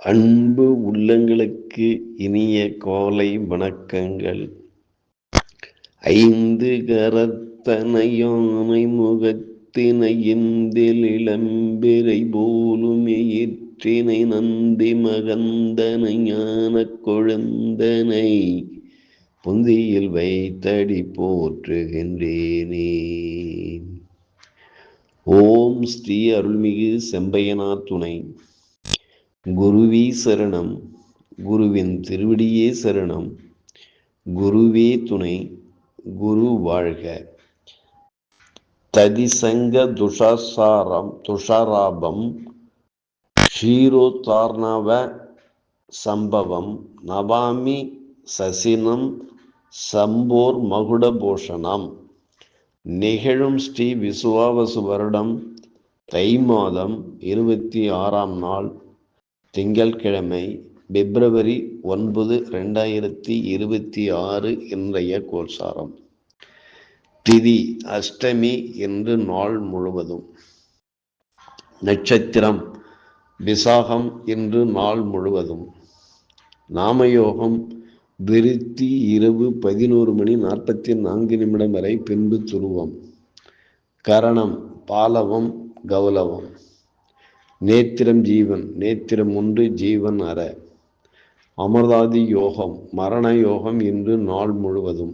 அன்பு உள்ளங்களுக்கு இனிய காலை வணக்கங்கள். ஐந்து கரத்தனை யானை முகத்தினை இந்தில் இளம்பிறை போலும் எயிற்றினை நந்தி மகந்தனை ஞானக் கொழுந்தனை புந்தியில் வைத்தடி போற்றுகின்றேனே. ஓம் ஸ்ரீ அருள்மிகு செம்பையனார் துணை. குருவே சரணம், குருவின் திருவடியே சரணம், குருவே துணை, குரு வாழ்க. ததிசங்க துஷாராபம் க்ஷீரோத்தார்ணவ சம்பவம் நவாமி சசினம் சம்போர் மகுடபூஷணம். நிகழும் ஸ்ரீ விசுவாவசு வருடம் தை மாதம் 26ஆம் நாள் திங்கட்கிழமை பிப்ரவரி 9, 2026 இன்றைய கோல்சாரம். திதி அஷ்டமி என்று நாள் முழுவதும். நட்சத்திரம் விசாகம் என்று நாள் முழுவதும். நாமயோகம் விருத்தி இரவு 11:44 வரை, பின்பு துருவம். கரணம் பாலவம் கௌலவம். நேத்திரம் ஜீவன், நேத்திரம் 1 ஜீவன் அற. அமிர்தாதி யோகம் மரண யோகம் இன்று நாள் முழுவதும்.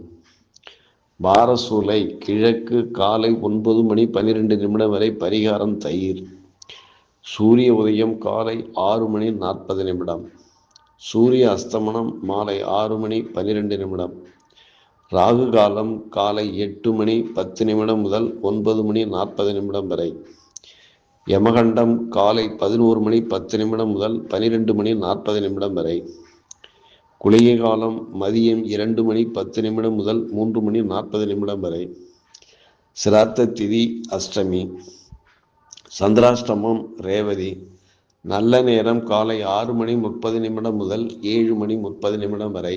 பாரசூலை கிழக்கு காலை 9:12 வரை, பரிகாரம் தயிர். சூரிய உதயம் காலை 6:40. சூரிய அஸ்தமனம் மாலை 6:12. ராகு காலம் காலை 8:10 முதல் 9:40 வரை. யமகண்டம் காலை 11:10 முதல் 12:40 வரை. குளிகை காலம் மதியம் 2:10 முதல் 3:40 வரை. சிராத்த திதி அஷ்டமி. சந்திராஷ்டமம் ரேவதி. நல்ல நேரம் காலை 6:30 முதல் 7:30 வரை.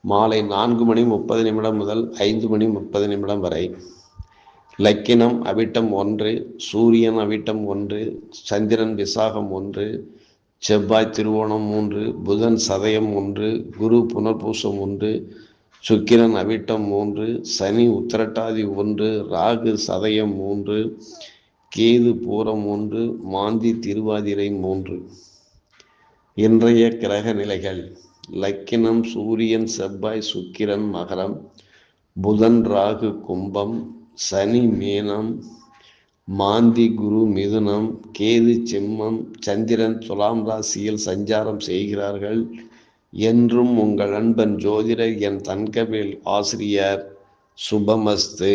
மாலை 4:30 முதல் 5:30 வரை. லக்கினம் அவிட்டம் 1, சூரியன் அவிட்டம் 1, சந்திரன் விசாகம் 1, செவ்வாய் திருவோணம் 3, புதன் சதயம் 1, குரு புனர்பூசம் 1, சுக்கிரன் அவிட்டம் 3, சனி உத்திரட்டாதி 1, ராகு சதயம் 3, கேது பூரம் 1, மாந்தி திருவாதிரை 3. இன்றைய கிரக நிலைகள். லக்கினம் சூரியன் செவ்வாய் சுக்கிரன் மகரம், புதன் ராகு கும்பம், சனி மீனம், மாந்தி குரு மிதுனம், கேது சிம்மம், சந்திரன் துலாம் ராசியில் சஞ்சாரம் செய்கிறார்கள். என்றும் உங்கள் அன்பன் ஜோதிடர் என் தங்கவேல் ஆசிரியர். சுபமஸ்து.